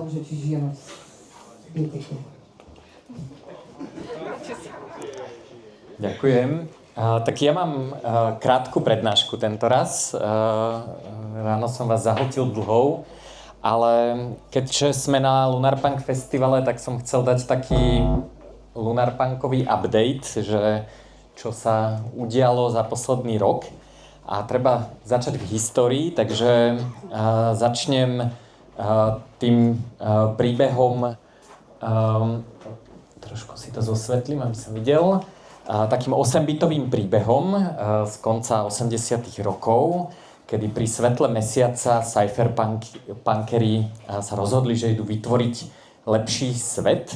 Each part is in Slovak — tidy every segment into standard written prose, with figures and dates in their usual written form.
tom, že či žijeme v bioteke. Ďakujem. Tak ja mám krátku prednášku tento raz. Ráno som vás zahltil dlhou, ale keďže sme na Lunarpunk festivale, tak som chcel dať taký lunarpunkový update, že čo sa udialo za posledný rok. A treba začať v histórii, takže začnem tým príbehom, trošku si to zosvetlím, aby som videl, takým 8-bitovým príbehom z konca 80. rokov, kedy pri svetle mesiaca cypherpunkeri sa rozhodli, že idú vytvoriť lepší svet.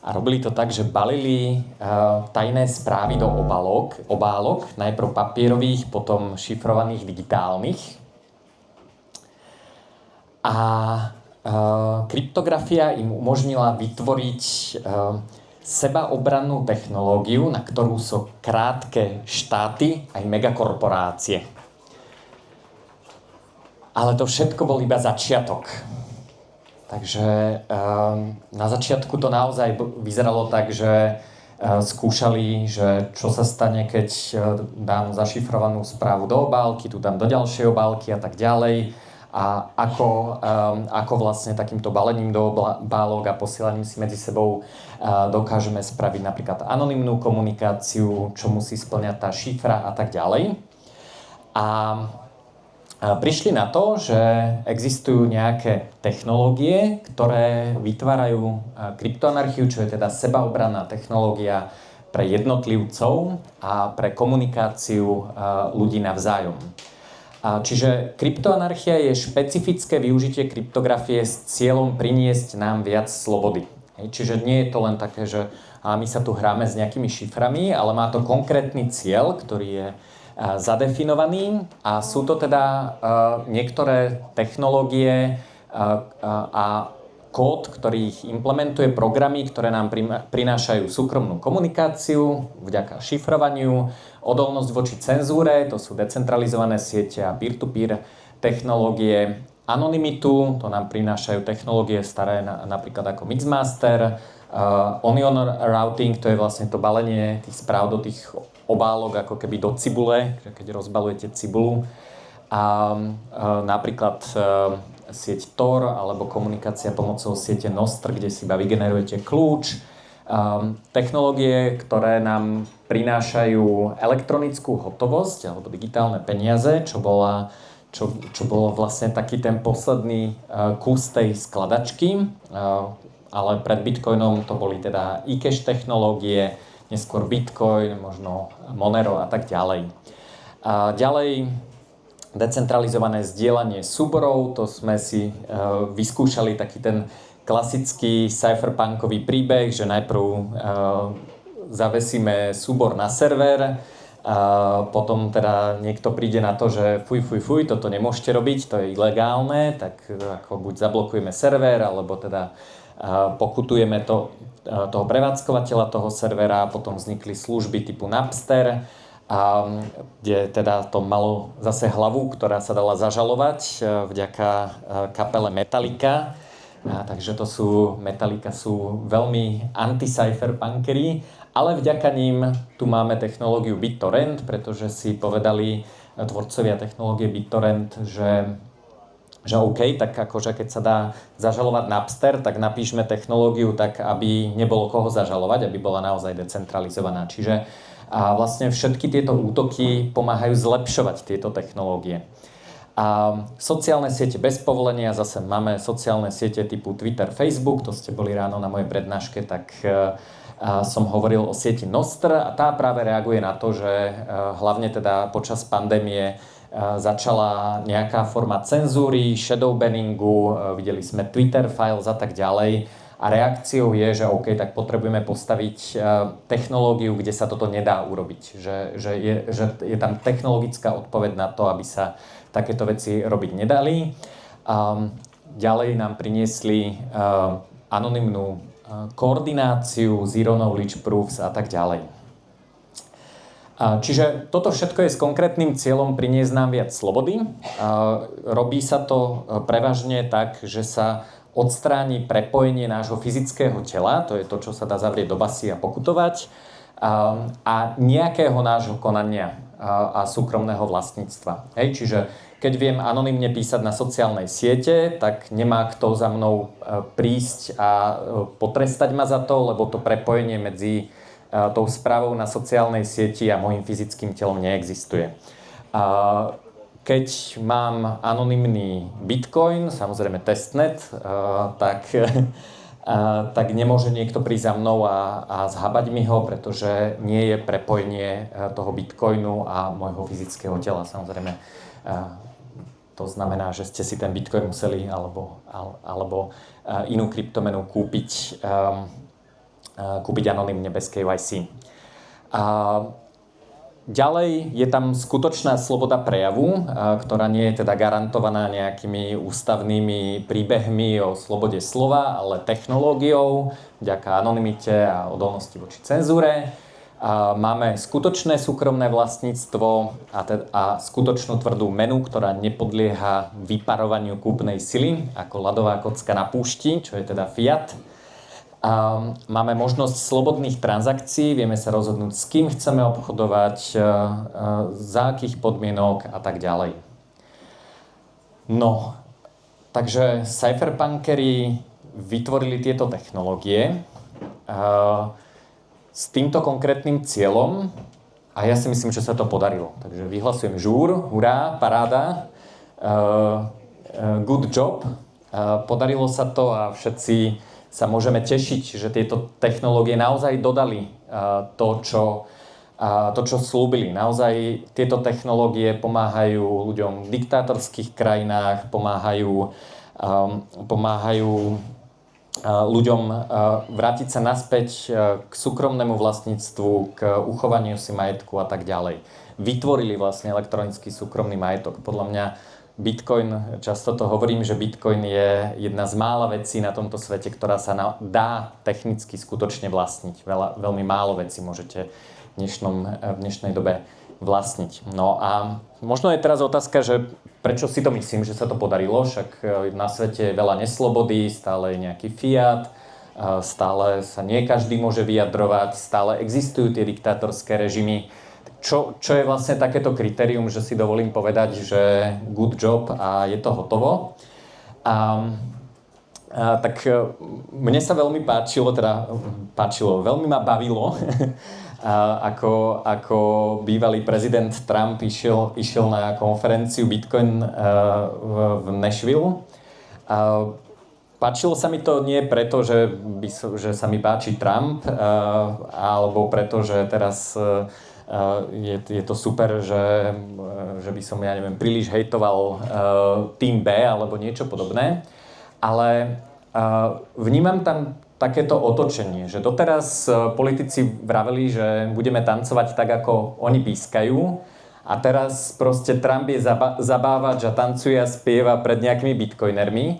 A robili to tak, že balili tajné správy do obálok, najprv papierových, potom šifrovaných digitálnych. A kryptografia im umožnila vytvoriť sebaobrannú technológiu, na ktorú sú krátke štáty aj megakorporácie. Ale to všetko bol iba začiatok. Takže na začiatku to naozaj vyzeralo tak, že skúšali, že čo sa stane, keď dám zašifrovanú správu do obálky, tu dám do ďalšej obálky a tak ďalej. A ako vlastne takýmto balením do obálok a posielaním si medzi sebou dokážeme spraviť napríklad anonymnú komunikáciu, čo musí spĺňať tá šifra a tak ďalej. A prišli na to, že existujú nejaké technológie, ktoré vytvárajú kryptoanarchiu, čo je teda sebaobranná technológia pre jednotlivcov a pre komunikáciu ľudí navzájom. Čiže kryptoanarchia je špecifické využitie kryptografie s cieľom priniesť nám viac slobody. Čiže nie je to len také, že my sa tu hráme s nejakými šiframi, ale má to konkrétny cieľ, ktorý je zadefinovaný a sú to teda niektoré technológie a kód, ktorý ich implementuje, programy, ktoré nám prinášajú súkromnú komunikáciu vďaka šifrovaniu, odolnosť voči cenzúre, to sú decentralizované siete a peer-to-peer technológie, anonymitu, to nám prinášajú technológie staré napríklad ako Mixmaster, onion routing, to je vlastne to balenie tých správ do tých obálok ako keby do cibule, že keď rozbalujete cibulu. A napríklad sieť Tor alebo komunikácia pomocou siete Nostr, kde si iba vygenerujete kľúč. Technológie, ktoré nám prinášajú elektronickú hotovosť alebo digitálne peniaze, čo bolo vlastne taký ten posledný kus tej skladačky. Ale pred Bitcoinom to boli teda e-cash technológie, neskôr Bitcoin, možno Monero a tak ďalej. A ďalej decentralizované zdieľanie súborov, to sme si vyskúšali taký ten klasický cypherpunkový príbeh, že najprv zavesíme súbor na server, potom teda niekto príde na to, že fuj, toto nemôžete robiť, to je ilegálne, tak ako buď zablokujeme server, alebo teda pokutujeme toho prevádzkovateľa toho servera, potom vznikli služby typu Napster, kde teda to malo zase hlavu, ktorá sa dala zažalovať vďaka kapele Metallica. Takže Metallica sú veľmi anti-cypherpunkeri, ale vďaka ním tu máme technológiu BitTorrent, pretože si povedali tvorcovia technológie BitTorrent, že OK, tak akože keď sa dá zažalovať Napster, tak napíšme technológiu tak, aby nebolo koho zažalovať, aby bola naozaj decentralizovaná. Čiže vlastne všetky tieto útoky pomáhajú zlepšovať tieto technológie. A sociálne siete bez povolenia, zase máme sociálne siete typu Twitter, Facebook, to ste boli ráno na mojej prednáške, tak som hovoril o sieti Nostr a tá práve reaguje na to, že hlavne teda počas pandémie začala nejaká forma cenzúry, shadow banningu, videli sme Twitter files a tak ďalej. A reakciou je, že OK, tak potrebujeme postaviť technológiu, kde sa toto nedá urobiť. Že je tam technologická odpoveď na to, aby sa takéto veci robiť nedali. Ďalej nám priniesli anonymnú koordináciu, zero knowledge proofs a tak ďalej. Čiže toto všetko je s konkrétnym cieľom priniesť nám viac slobody. Robí sa to prevažne tak, že sa odstráni prepojenie nášho fyzického tela, to je to, čo sa dá zavrieť do basy a pokutovať, a nejakého nášho konania a súkromného vlastníctva. Hej, čiže keď viem anonymne písať na sociálnej siete, tak nemá kto za mnou prísť a potrestať ma za to, lebo to prepojenie medzi tou správou na sociálnej sieti a môjim fyzickým telom neexistuje. Keď mám anonymný bitcoin, samozrejme testnet, tak nemôže niekto prísť za mnou a zhabať mi ho, pretože nie je prepojenie toho bitcoinu a môjho fyzického tela. Samozrejme, to znamená, že ste si ten bitcoin museli alebo inú kryptomenu kúpiť anonymne bez KYC. Ďalej je tam skutočná sloboda prejavu, ktorá nie je teda garantovaná nejakými ústavnými príbehmi o slobode slova, ale technológiou, vďaka anonymite a odolnosti voči cenzúre. Máme skutočné súkromné vlastníctvo a skutočnú tvrdú menu, ktorá nepodlieha vyparovaniu kúpnej sily, ako ľadová kocka na púšti, čo je teda fiat. Máme možnosť slobodných transakcií, vieme sa rozhodnúť, s kým chceme obchodovať, za akých podmienok a tak ďalej. No, takže cypherpunkeri vytvorili tieto technológie s týmto konkrétnym cieľom a ja si myslím, že sa to podarilo. Takže vyhlasujem žúr, hurá, paráda, good job, podarilo sa to a všetci sa môžeme tešiť, že tieto technológie naozaj dodali to, čo slúbili. Naozaj tieto technológie pomáhajú ľuďom v diktátorských krajinách, pomáhajú ľuďom vrátiť sa naspäť k súkromnému vlastníctvu, k uchovaniu si majetku a tak ďalej. Vytvorili vlastne elektronický súkromný majetok. Podľa mňa Bitcoin, často to hovorím, že Bitcoin je jedna z mála vecí na tomto svete, ktorá sa dá technicky skutočne vlastniť. Veľmi málo vecí môžete v dnešnej dobe vlastniť. No a možno je teraz otázka, že prečo si to myslím, že sa to podarilo, však na svete je veľa neslobody, stále je nejaký fiat, stále sa nie každý môže vyjadrovať, stále existujú tie diktátorské režimy. Čo je vlastne takéto kritérium, že si dovolím povedať, že good job a je to hotovo. Tak mne sa veľmi veľmi ma bavilo, ako bývalý prezident Trump išiel na konferenciu Bitcoin v Nashville. Páčilo sa mi to nie preto, že sa mi páči Trump, alebo preto, že teraz je to super, že by som, príliš hejtoval tým B alebo niečo podobné. Ale vnímam tam takéto otočenie, že doteraz politici vraveli, že budeme tancovať tak, ako oni pískajú, a teraz proste Trump je zabávač a tancuje a spieva pred nejakými bitcoinermi,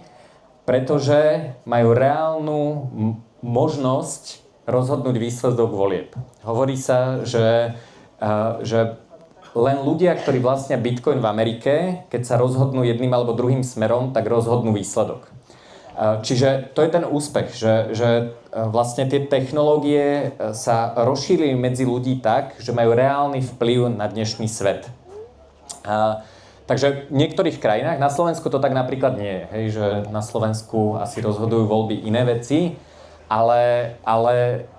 pretože majú reálnu možnosť rozhodnúť výsledok volieb. Hovorí sa, že len ľudia, ktorí vlastnia Bitcoin v Amerike, keď sa rozhodnú jedným alebo druhým smerom, tak rozhodnú výsledok. Čiže to je ten úspech, že vlastne tie technológie sa rozšírili medzi ľudí tak, že majú reálny vplyv na dnešný svet. Takže v niektorých krajinách, na Slovensku to tak napríklad nie je, hej, že na Slovensku asi rozhodujú voľby iné veci, ale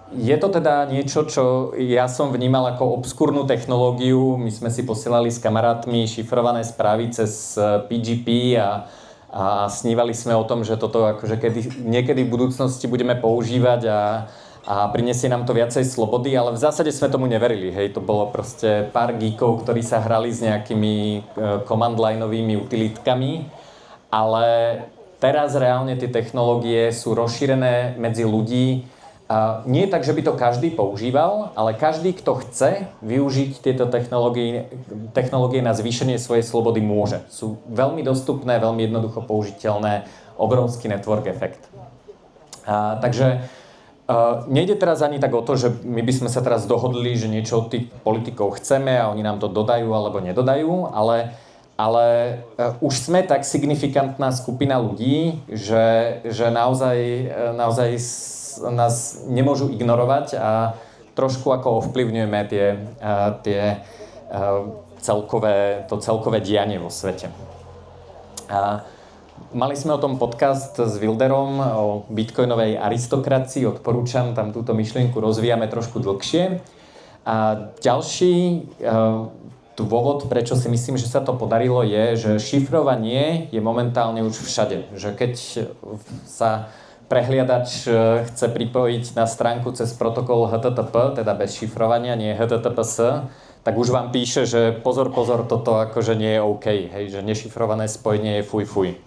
je to teda niečo, čo ja som vnímal ako obskúrnu technológiu. My sme si posielali s kamarátmi šifrované správy cez PGP a snívali sme o tom, že toto akože niekedy v budúcnosti budeme používať a prinesie nám to viacej slobody, ale v zásade sme tomu neverili. Hej, to bolo proste pár geekov, ktorí sa hrali s nejakými command lineovými utilitkami, ale teraz reálne tie technológie sú rozšírené medzi ľudí. Nie je tak, že by to každý používal, ale každý, kto chce využiť tieto technológie na zvýšenie svojej slobody, môže. Sú veľmi dostupné, veľmi jednoducho použiteľné, obrovský network efekt. Takže nejde teraz ani tak o to, že my by sme sa teraz dohodli, že niečo od tých politikov chceme a oni nám to dodajú alebo nedodajú, ale ale už sme tak signifikantná skupina ľudí, že naozaj nás nemôžu ignorovať a trošku ako ovplyvňujeme tie celkové dianie vo svete. A mali sme o tom podcast s Wilderom o bitcoinovej aristokracii, odporúčam, tam túto myšlienku rozvíjame trošku dlhšie. A ďalší dôvod, prečo si myslím, že sa to podarilo, je, že šifrovanie je momentálne už všade. Že keď sa prehliadač chce pripojiť na stránku cez protokol HTTP, teda bez šifrovania, nie HTTPS, tak už vám píše, že pozor, toto akože nie je OK, hej, že nešifrované spojenie je fuj.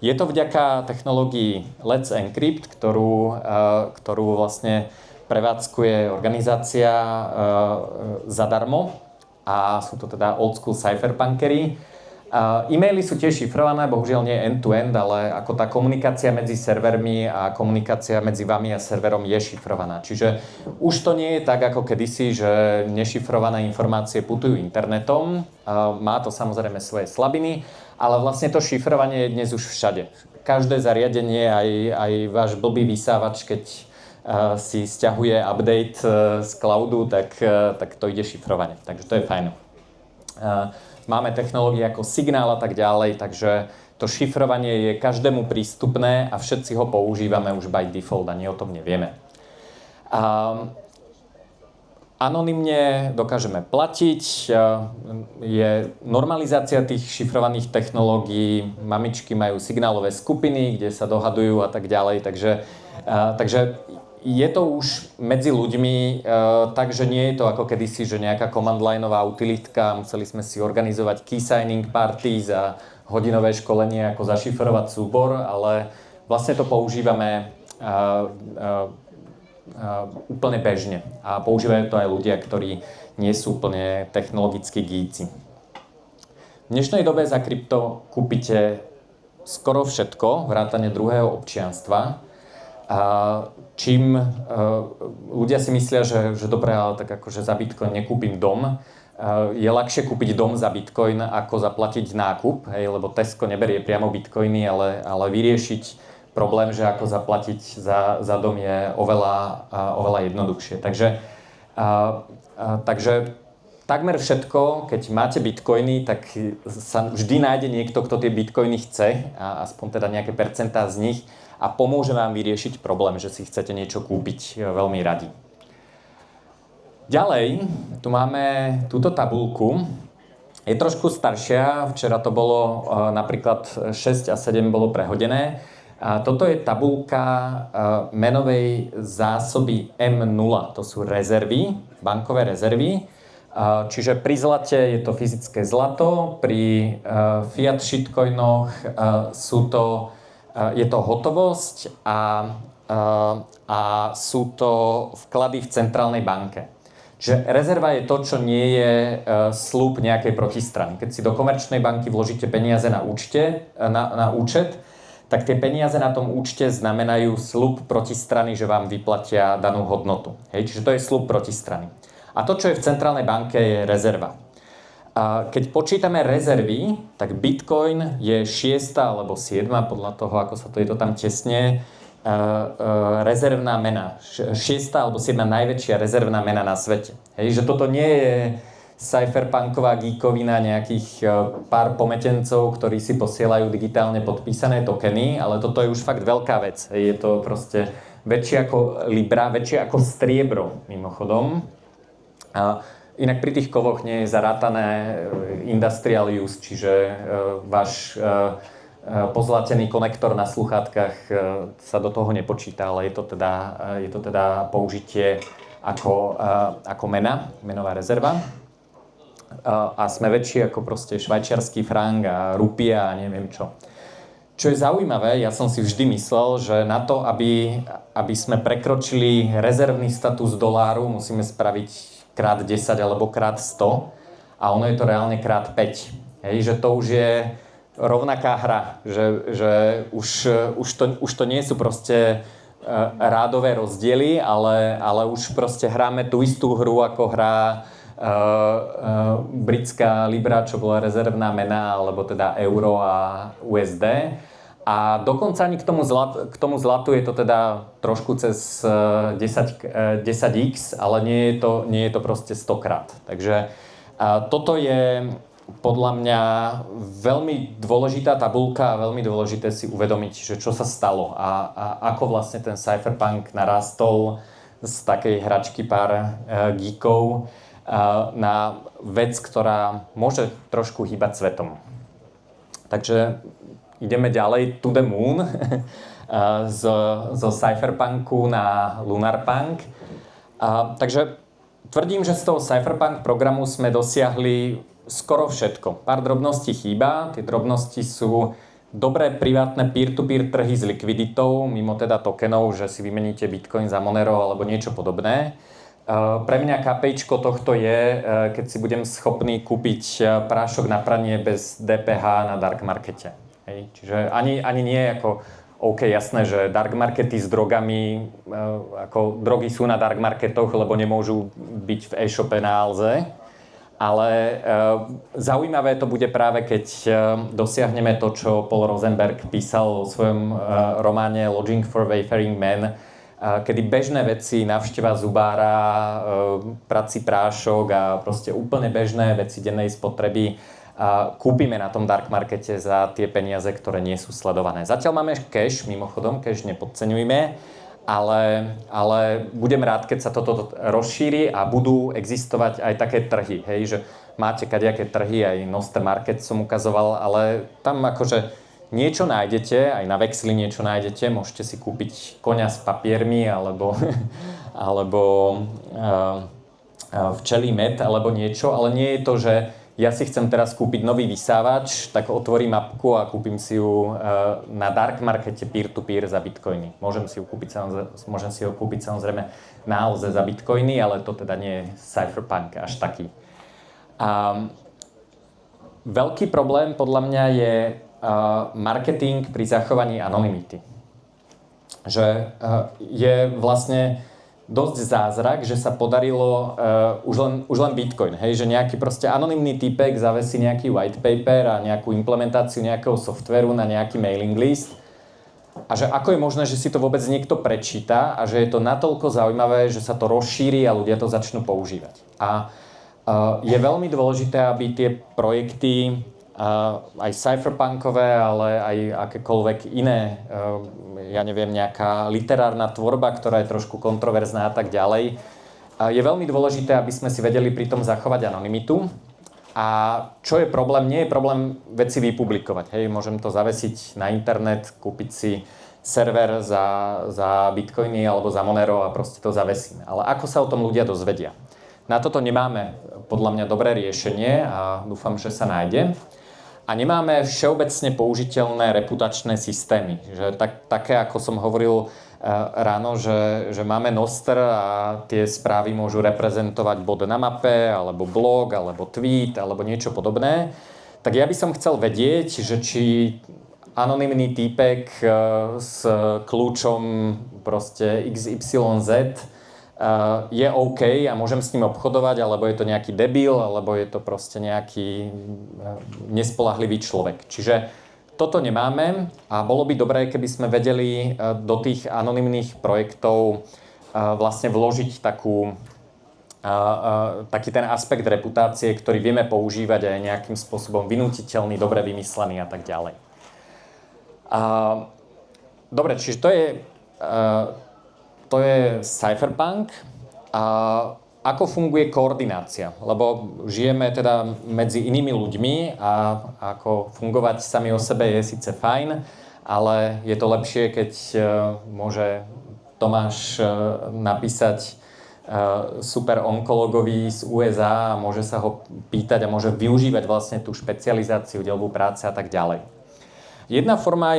Je to vďaka technológii Let's Encrypt, ktorú vlastne prevádzkuje organizácia zadarmo, a sú to teda old school cypherpunkery. E-maily sú tiež šifrované, bohužiaľ nie end-to-end, ale ako tá komunikácia medzi servermi a komunikácia medzi vami a serverom je šifrovaná. Čiže už to nie je tak ako kedysi, že nešifrované informácie putujú internetom. Má to samozrejme svoje slabiny, ale vlastne to šifrovanie je dnes už všade. Každé zariadenie, aj váš blbý vysávač, keď si stiahuje update z cloudu, tak to ide šifrovane. Takže to je fajn. Máme technológie ako Signál a tak ďalej, takže to šifrovanie je každému prístupné a všetci ho používame už by default, ani o tom nevieme. Anonymne dokážeme platiť, je normalizácia tých šifrovaných technológií, mamičky majú signálové skupiny, kde sa dohadujú a tak ďalej, takže je to už medzi ľuďmi, takže nie je to ako kedysi, že nejaká command lineová utilitka, museli sme si organizovať key signing parties a hodinové školenie, ako zašifrovať súbor, ale vlastne to používame úplne bežne. A používajú to aj ľudia, ktorí nie sú úplne technologickí geeci. V dnešnej dobe za krypto kúpite skoro všetko, vrátane druhého občianstva. Čím ľudia si myslia, že dobre, ale tak akože za Bitcoin nekúpim dom, je ľahšie kúpiť dom za Bitcoin, ako zaplatiť nákup, hej, lebo Tesco neberie priamo Bitcoiny, ale vyriešiť problém, že ako zaplatiť za dom je oveľa jednoduchšie. Takže takmer všetko, keď máte Bitcoiny, tak sa vždy nájde niekto, kto tie Bitcoiny chce, a aspoň teda nejaké percentá z nich, a pomôže vám vyriešiť problém, že si chcete niečo kúpiť veľmi radi. Ďalej, tu máme túto tabuľku. Je trošku staršia, včera to bolo napríklad 6 a 7 bolo prehodené. A toto je tabuľka menovej zásoby M0, to sú rezervy, bankové rezervy. Čiže pri zlate je to fyzické zlato, pri fiat shitcoinoch je to hotovosť a sú to vklady v centrálnej banke. Čiže rezerva je to, čo nie je sľub nejakej protistrany. Keď si do komerčnej banky vložíte peniaze na účet, tak tie peniaze na tom účte znamenajú sľub protistrany, že vám vyplatia danú hodnotu. Hej? Čiže to je sľub protistrany. A to, čo je v centrálnej banke, je rezerva. A keď počítame rezervy, tak Bitcoin je 6. alebo 7. podľa toho, ako sa to je to tam tesne, rezervná mena. 6. alebo 7. najväčšia rezervná mena na svete. Hej, že toto nie je cypherpunková geekovina nejakých pár pometencov, ktorí si posielajú digitálne podpísané tokeny, ale toto je už fakt veľká vec. Hej, je to proste väčšie ako Libra, väčšie ako striebro, mimochodom. Inak pri tých kovoch nie je zarátané industrial use, čiže váš pozlatený konektor na sluchátkach sa do toho nepočíta, ale je to teda použitie ako menová rezerva. A sme väčší ako proste švajčiarsky frank a rupia a neviem čo. Čo je zaujímavé, ja som si vždy myslel, že na to, aby sme prekročili rezervný status doláru, musíme spraviť krát 10 alebo krát 100 a ono je to reálne krát 5. Hej, že to už je rovnaká hra, že už to nie sú proste rádové rozdiely, ale už proste hráme tú istú hru, ako hrá britská libra, čo bola rezervná mena, alebo teda euro a USD. A dokonca ani k tomu zlatu je to teda trošku cez 10x, ale nie je to proste 100-krát. Takže toto je podľa mňa veľmi dôležitá tabuľka a veľmi dôležité si uvedomiť, že čo sa stalo a ako vlastne ten cypherpunk narastol z takej hračky pár geekov na vec, ktorá môže trošku hýbať svetom. Takže ideme ďalej to the moon zo cypherpunku na lunarpunk. Takže tvrdím, že z toho cypherpunk programu sme dosiahli skoro všetko. Pár drobností chýba. Tie drobnosti sú dobré privátne peer-to-peer trhy s likviditou, mimo teda tokenov, že si vymeníte Bitcoin za Monero alebo niečo podobné. Pre mňa KPIčko tohto je, keď si budem schopný kúpiť prášok na pranie bez DPH na dark markete. Hej. Čiže ani nie ako OK, jasné, že dark markety s drogami, ako drogy sú na dark marketoch, lebo nemôžu byť v e-shope na Alze. Ale zaujímavé to bude práve, keď dosiahneme to, čo Paul Rosenberg písal vo svojom románe Lodging for Wayfaring Men, kedy bežné veci, návšteva zubára, prací prášok a proste úplne bežné veci dennej spotreby kúpime na tom dark markete za tie peniaze, ktoré nie sú sledované. Zatiaľ máme cash, mimochodom, cash nepodceňujme, ale budem rád, keď sa toto rozšíri a budú existovať aj také trhy, hej, že máte kadejaké trhy, aj Nostr Market som ukazoval, ale tam akože niečo nájdete, aj na Vexli niečo nájdete, môžete si kúpiť koňa s papiermi, alebo včelí med, alebo niečo, ale nie je to, že ja si chcem teraz kúpiť nový vysávač, tak otvorím apku a kúpim si ju na dark markete peer-to-peer za bitcoiny. Môžem si ho kúpiť samozrejme na Alze za bitcoiny, ale to teda nie je cypherpunk až taký. Veľký problém podľa mňa je marketing pri zachovaní anonymity. Že je vlastne dosť zázrak, že sa podarilo už len Bitcoin, hej, že nejaký proste anonymný typek zavesí nejaký white paper a nejakú implementáciu nejakého softvéru na nejaký mailing list a že ako je možné, že si to vôbec niekto prečíta a že je to natoľko zaujímavé, že sa to rozšíri a ľudia to začnú používať. A je veľmi dôležité, aby tie projekty aj cypherpunkové, ale aj akékoľvek iné, ja neviem, nejaká literárna tvorba, ktorá je trošku kontroverzná a tak ďalej. Je veľmi dôležité, aby sme si vedeli pri tom zachovať anonymitu. A čo je problém? Nie je problém veci vypublikovať. Hej, môžem to zavesiť na internet, kúpiť si server za bitcoiny alebo za Monero a proste to zavesím. Ale ako sa o tom ľudia dozvedia? Na toto nemáme podľa mňa dobré riešenie a dúfam, že sa nájde. A nemáme všeobecne použiteľné reputačné systémy. Že také, ako som hovoril ráno, že máme Nostr a tie správy môžu reprezentovať bod na mape, alebo blog, alebo tweet, alebo niečo podobné. Tak ja by som chcel vedieť, že či anonymný týpek s kľúčom proste XYZ je OK a môžem s ním obchodovať, alebo je to nejaký debil, alebo je to proste nejaký nespoľahlivý človek. Čiže toto nemáme a bolo by dobré, keby sme vedeli do tých anonymných projektov vlastne vložiť taký ten aspekt reputácie, ktorý vieme používať aj nejakým spôsobom vynútiteľný, dobre vymyslený a tak ďalej. Dobre, čiže to je cypherpunk. A ako funguje koordinácia? Lebo žijeme teda medzi inými ľuďmi a ako fungovať sami o sebe je síce fajn, ale je to lepšie, keď môže Tomáš napísať super onkologovi z USA a môže sa ho pýtať a môže využívať vlastne tú špecializáciu, deľbu práce a tak ďalej. Jedna forma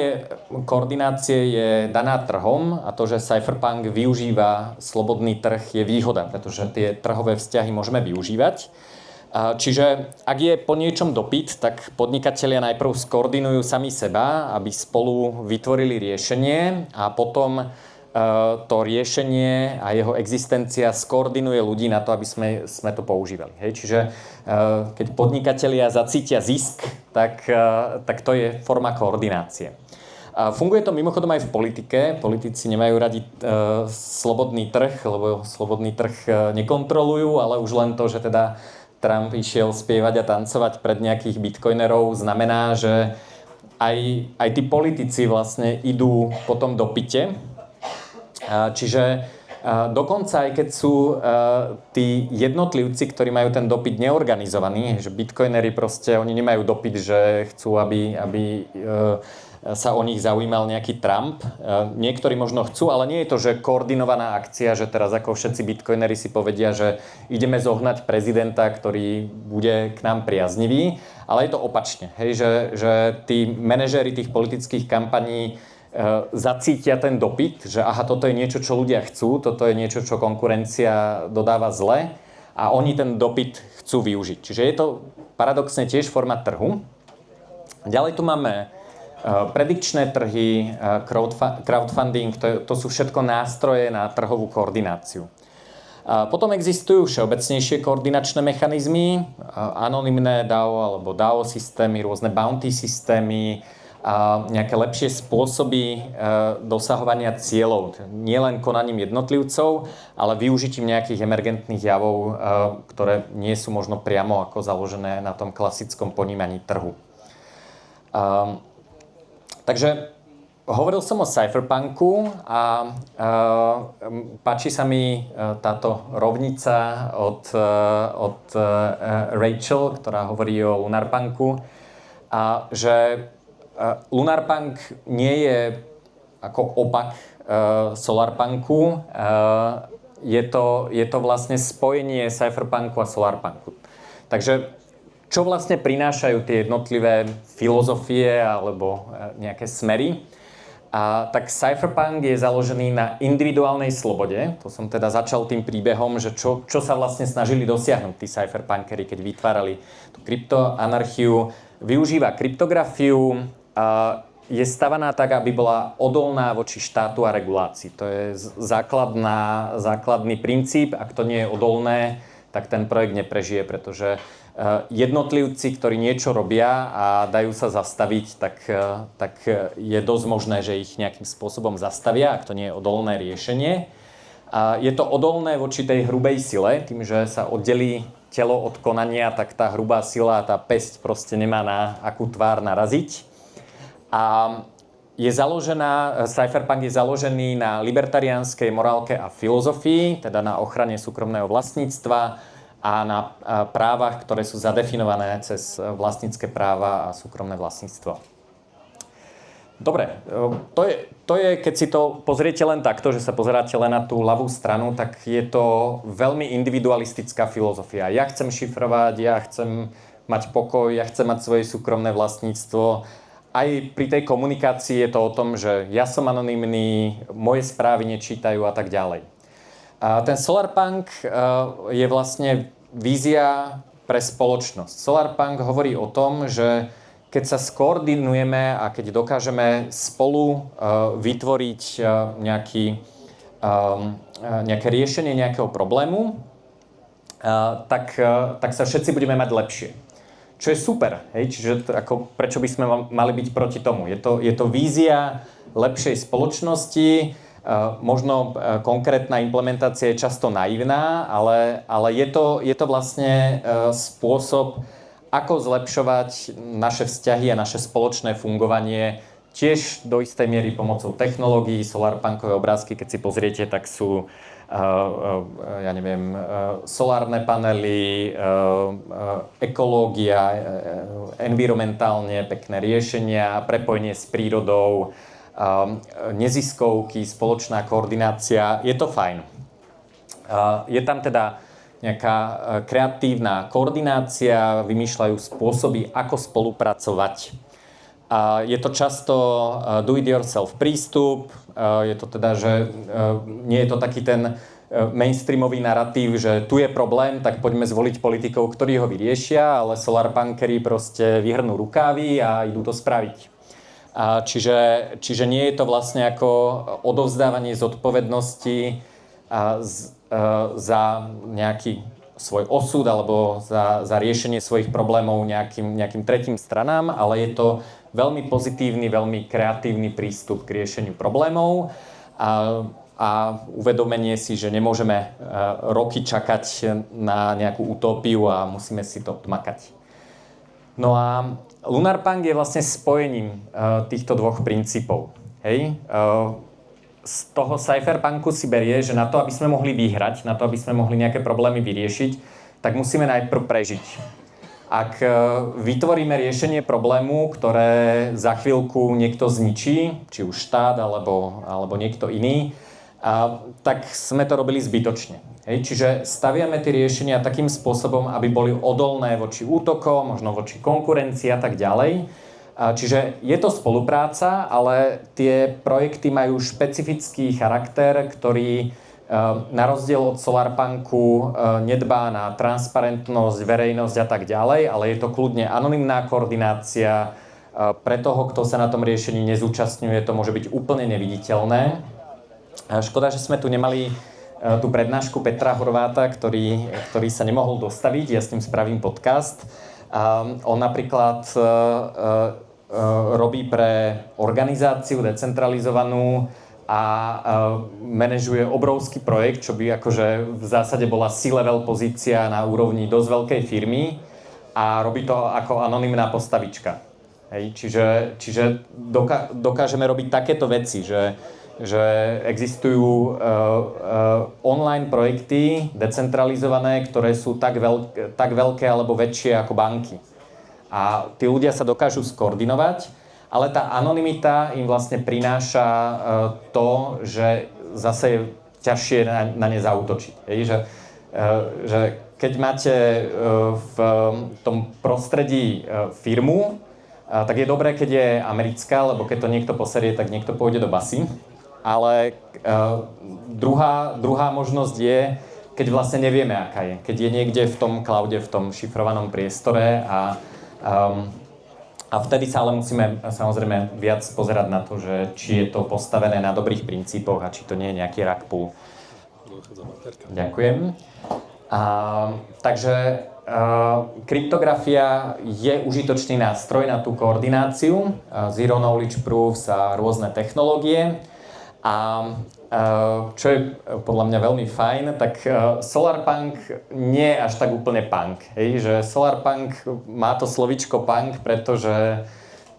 koordinácie je daná trhom a to, že cypherpunk využíva slobodný trh je výhoda, pretože tie trhové vzťahy môžeme využívať. Čiže ak je po niečom dopyt, tak podnikatelia najprv skoordinujú sami seba, aby spolu vytvorili riešenie a potom to riešenie a jeho existencia skoordinuje ľudí na to, aby sme to používali. Hej? Čiže keď podnikatelia zacítia zisk, tak to je forma koordinácie. Funguje to mimochodom aj v politike. Politici nemajú radi slobodný trh, lebo slobodný trh nekontrolujú, ale už len to, že teda Trump išiel spievať a tancovať pred nejakých bitcoinerov, znamená, že aj tí politici vlastne idú po tom dopite. Čiže dokonca aj keď sú tí jednotlivci, ktorí majú ten dopyt neorganizovaný, že bitcoinery proste, oni nemajú dopyt, že chcú, aby sa o nich zaujímal nejaký Trump. Niektorí možno chcú, ale nie je to, že koordinovaná akcia, že teraz ako všetci bitcoinery si povedia, že ideme zohnať prezidenta, ktorý bude k nám priaznivý, ale je to opačne. Hej, že tí manažéri tých politických kampaní zacítia ten dopyt, že aha, toto je niečo, čo ľudia chcú, toto je niečo, čo konkurencia dodáva zle a oni ten dopyt chcú využiť. Čiže je to paradoxne tiež forma trhu. Ďalej tu máme predikčné trhy, crowdfunding, to sú všetko nástroje na trhovú koordináciu. Potom existujú všeobecnejšie koordinačné mechanizmy, anonymné DAO alebo DAO systémy, rôzne bounty systémy, nejaké lepšie spôsoby dosahovania cieľov. Nie len konaním jednotlivcov, ale využitím nejakých emergentných javov, ktoré nie sú možno priamo ako založené na tom klasickom ponímaní trhu. Takže hovoril som o cypherpunku a páči sa mi táto rovnica od Rachel, ktorá hovorí o lunarpunku, a že lunarpunk nie je ako opak solarpunku, je to vlastne spojenie cypherpunku a solarpunku. Takže čo vlastne prinášajú tie jednotlivé filozofie alebo nejaké smery? Tak cypherpunk je založený na individuálnej slobode. To som teda začal tým príbehom, že čo sa vlastne snažili dosiahnuť tí cypherpunkery, keď vytvárali tú kryptoanarchiu. Využíva kryptografiu, je stavaná tak, aby bola odolná voči štátu a regulácii. To je základný princíp. Ak to nie je odolné, tak ten projekt neprežije, pretože jednotlivci, ktorí niečo robia a dajú sa zastaviť, tak je dosť možné, že ich nejakým spôsobom zastavia, ak to nie je odolné riešenie. Je to odolné voči tej hrubej sile, tým, že sa oddelí telo od konania, tak tá hrubá sila, tá päsť proste nemá na akú tvár naraziť. A cypherpunk je založený na libertariánskej morálke a filozofii, teda na ochrane súkromného vlastníctva a na právach, ktoré sú zadefinované cez vlastnícke práva a súkromné vlastníctvo. Dobre, to je, keď si to pozriete len takto, že sa pozeráte len na tú ľavú stranu, tak je to veľmi individualistická filozofia. Ja chcem šifrovať, ja chcem mať pokoj, ja chcem mať svoje súkromné vlastníctvo. Aj pri tej komunikácii je to o tom, že ja som anonymný, moje správy nečítajú a tak ďalej. A ten solarpunk je vlastne vízia pre spoločnosť. Solarpunk hovorí o tom, že keď sa skoordinujeme a keď dokážeme spolu vytvoriť nejaké riešenie nejakého problému, tak sa všetci budeme mať lepšie. Čo je super, hej? Čiže prečo by sme mali byť proti tomu? Je to vízia lepšej spoločnosti, možno konkrétna implementácia je často naivná, ale je to vlastne spôsob, ako zlepšovať naše vzťahy a naše spoločné fungovanie tiež do istej miery pomocou technológií. Solarpunkové obrázky, keď si pozriete, tak sú solárne panely, ekológia, environmentálne pekné riešenia, prepojenie s prírodou, neziskovky, spoločná koordinácia. Je to fajn. Je tam teda nejaká kreatívna koordinácia, vymýšľajú spôsoby, ako spolupracovať. Je to často do-it-yourself prístup, je to teda, že nie je to taký ten mainstreamový narratív, že tu je problém, tak poďme zvoliť politikov, ktorí ho vyriešia, ale solarpunkery proste vyhrnú rukávy a idú to spraviť. Čiže nie je to vlastne ako odovzdávanie zodpovednosti za nejaký svoj osud alebo za riešenie svojich problémov nejakým tretím stranám, ale je to veľmi pozitívny, veľmi kreatívny prístup k riešeniu problémov a uvedomenie si, že nemôžeme roky čakať na nejakú utópiu a musíme si to odmakať. No a Lunarpunk je vlastne spojením týchto dvoch princípov. Hej? Z toho cypherpunku si berie, že na to, aby sme mohli vyhrať, na to, aby sme mohli nejaké problémy vyriešiť, tak musíme najprv prežiť. Ak vytvoríme riešenie problému, ktoré za chvíľku niekto zničí, či už štát alebo niekto iný, tak sme to robili zbytočne. Hej? Čiže staviame tie riešenia takým spôsobom, aby boli odolné voči útokom, možno voči konkurencii a tak ďalej. Čiže je to spolupráca, ale tie projekty majú špecifický charakter, ktorý na rozdiel od Solarpunku nedbá na transparentnosť, verejnosť a tak ďalej, ale je to kľudne anonymná koordinácia. Pre toho, kto sa na tom riešení nezúčastňuje, to môže byť úplne neviditeľné. Škoda, že sme tu nemali tú prednášku Petra Horváta, ktorý sa nemohol dostaviť, ja s tým spravím podcast. On napríklad robí pre organizáciu decentralizovanú a manažuje obrovský projekt, čo by akože v zásade bola C-level pozícia na úrovni dosť veľkej firmy a robí to ako anonymná postavička. Hej, čiže dokážeme robiť takéto veci, že existujú online projekty decentralizované, ktoré sú tak veľké alebo väčšie ako banky. A tí ľudia sa dokážu skoordinovať, ale tá anonymita im vlastne prináša to, že zase je ťažšie na ne zaútočiť. Že keď máte v tom prostredí firmu, tak je dobré, keď je americká, lebo keď to niekto poserie, tak niekto pôjde do basy. Ale druhá možnosť je, keď vlastne nevieme, aká je. Keď je niekde v tom cloude, v tom šifrovanom priestore a vtedy sa ale musíme samozrejme viac pozerať na to, že či je to postavené na dobrých princípoch a či to nie je nejaký rug pull. Ďakujem. Takže kryptografia je užitočný nástroj na tú koordináciu, zero knowledge proofs a rôzne technológie. A čo je podľa mňa veľmi fajn, tak Solarpunk nie je až tak úplne punk. Hej? Že Solarpunk má to slovíčko punk, pretože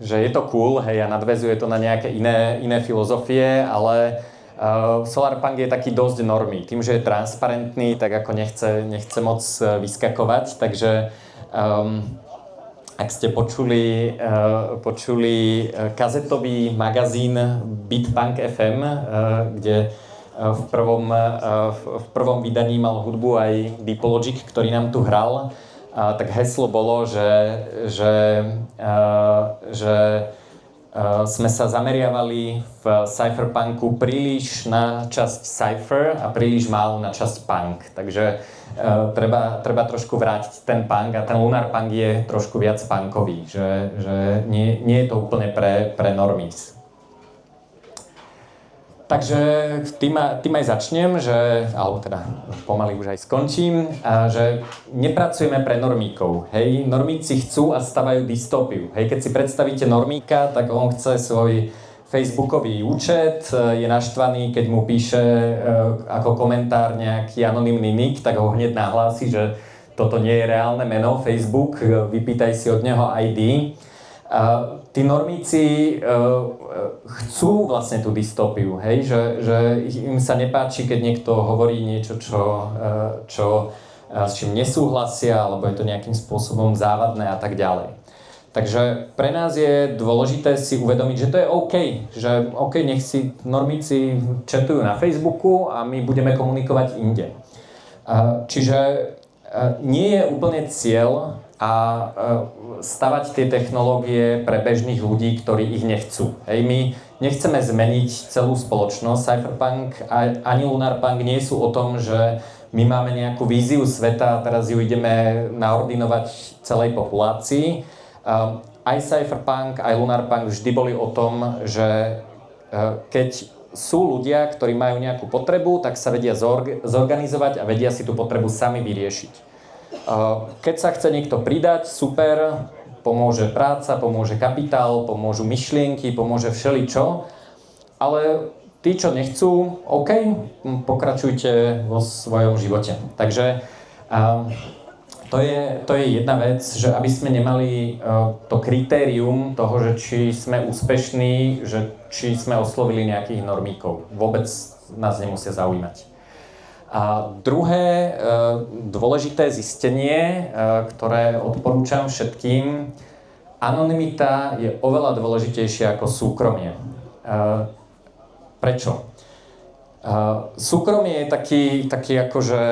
je to cool, hej, a nadväzuje to na nejaké iné filozofie, ale Solarpunk je taký dosť normy. Tým, že je transparentný, tak ako nechce moc vyskakovať, takže ak ste počuli kazetový magazín Bitpunk FM, kde v prvom vydaní mal hudbu aj Deeplogic, ktorý nám tu hral, tak heslo bolo, že sme sa zameriavali v cypherpunku príliš na časť cypher a príliš málo na časť punk. Takže treba trošku vrátiť ten punk a ten Lunarpunk je trošku viac punkový, že nie je to úplne pre normies. Takže tým aj začnem, alebo teda pomaly už aj skončím, že nepracujeme pre normíkov. Hej, normíci chcú a stavajú dystópiu. Hej, keď si predstavíte normíka, tak on chce svoj facebookový účet, je naštvaný, keď mu píše ako komentár nejaký anonymný nick, tak ho hneď nahlási, že toto nie je reálne meno Facebook, vypýtaj si od neho ID. Tí normíci chcú vlastne tú dystópiu, hej? Že im sa nepáči, keď niekto hovorí niečo, s čím nesúhlasia, alebo je to nejakým spôsobom závadné a tak ďalej. Takže pre nás je dôležité si uvedomiť, že to je OK, že OK, nech si normíci chatujú na Facebooku a my budeme komunikovať inde. Čiže nie je úplne cieľ stavať tie technológie pre bežných ľudí, ktorí ich nechcú. Hej, my nechceme zmeniť celú spoločnosť. Cypherpunk a ani Lunarpunk nie sú o tom, že my máme nejakú víziu sveta a teraz ju ideme naordinovať celej populácii. aj Cypherpunk, aj Lunarpunk vždy boli o tom, že keď sú ľudia, ktorí majú nejakú potrebu, tak sa vedia zorganizovať a vedia si tú potrebu sami vyriešiť. Keď sa chce niekto pridať, super, pomôže práca, pomôže kapitál, pomôžu myšlienky, pomôže všeličo, ale tí, čo nechcú, OK, pokračujte vo svojom živote. Takže to je jedna vec, že aby sme nemali to kritérium toho, že či sme úspešní, že či sme oslovili nejakých normíkov. Vôbec nás nemusia zaujímať. A druhé dôležité zistenie, ktoré odporúčam všetkým, anonymita je oveľa dôležitejšia ako súkromie. Prečo? Súkromie je taký akože...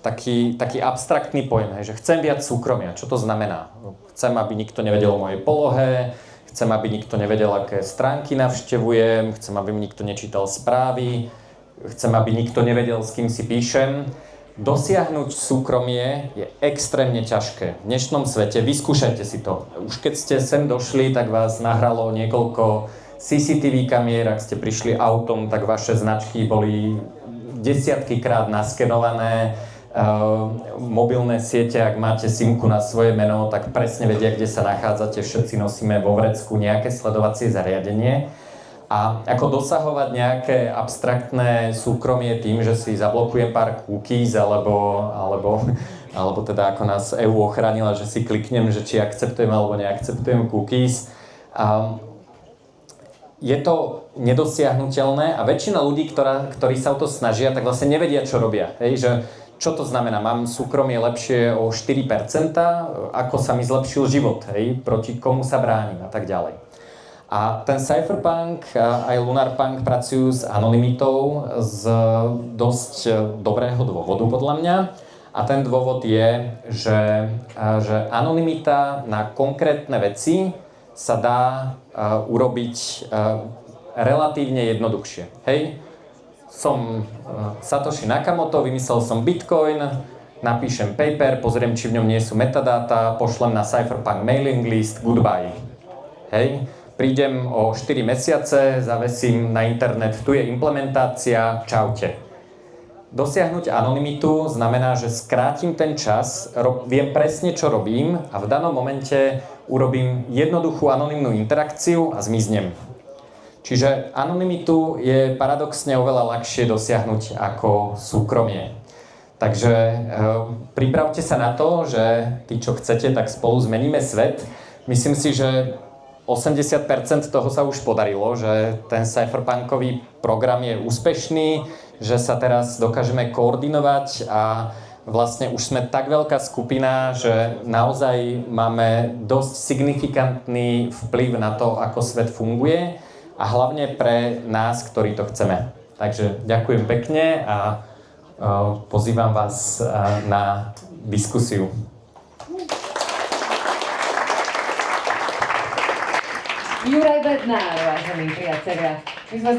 Taký abstraktný pojem, že chcem viac súkromia. Čo to znamená? Chcem, aby nikto nevedel o mojej polohe, chcem, aby nikto nevedel, aké stránky navštevujem, chcem, aby mi nikto nečítal správy, chcem, aby nikto nevedel, s kým si píšem. Dosiahnuť súkromie je extrémne ťažké. V dnešnom svete, vyskúšajte si to. Už keď ste sem došli, tak vás nahralo niekoľko CCTV kamier, ak ste prišli autom, tak vaše značky boli desiatky krát naskenované. Mobilné siete, ak máte simku na svoje meno, tak presne vedia, kde sa nachádzate. Všetci nosíme vo vrecku nejaké sledovacie zariadenie. A ako dosahovať nejaké abstraktné súkromie tým, že si zablokujem pár cookies, alebo teda ako nás EU ochránila, že si kliknem, že či akceptujem alebo neakceptujem cookies. Je to nedosiahnuteľné a väčšina ľudí, ktorí sa o to snažia, tak vlastne nevedia, čo robia. Hej, že čo to znamená? Mám súkromie lepšie o 4%, ako sa mi zlepšil život, hej? Proti komu sa bránim a tak ďalej. A ten Cypherpunk a aj Lunarpunk pracujú s anonymitou z dosť dobrého dôvodu, podľa mňa. A ten dôvod je, že anonymita na konkrétne veci sa dá urobiť relatívne jednoduchšie. Hej? Som Satoshi Nakamoto, vymyslel som Bitcoin, napíšem paper, pozriem, či v ňom nie sú metadáta, pošlem na Cypherpunk mailing list, goodbye. Hej? Prídem o 4 mesiace, zavesím na internet, tu je implementácia, čaute. Dosiahnuť anonymitu znamená, že skrátim ten čas, viem presne, čo robím a v danom momente urobím jednoduchú anonymnú interakciu a zmiznem. Čiže anonymitu je paradoxne oveľa ľahšie dosiahnuť ako súkromie. Takže pripravte sa na to, že tí, čo chcete, tak spolu zmeníme svet. Myslím si, že 80% toho sa už podarilo, že ten cypherpunkový program je úspešný, že sa teraz dokážeme koordinovať a vlastne už sme tak veľká skupina, že naozaj máme dosť signifikantný vplyv na to, ako svet funguje a hlavne pre nás, ktorí to chceme. Takže ďakujem pekne a pozývam vás na diskusiu. Juraj Bednár, vážení priatelia. My sme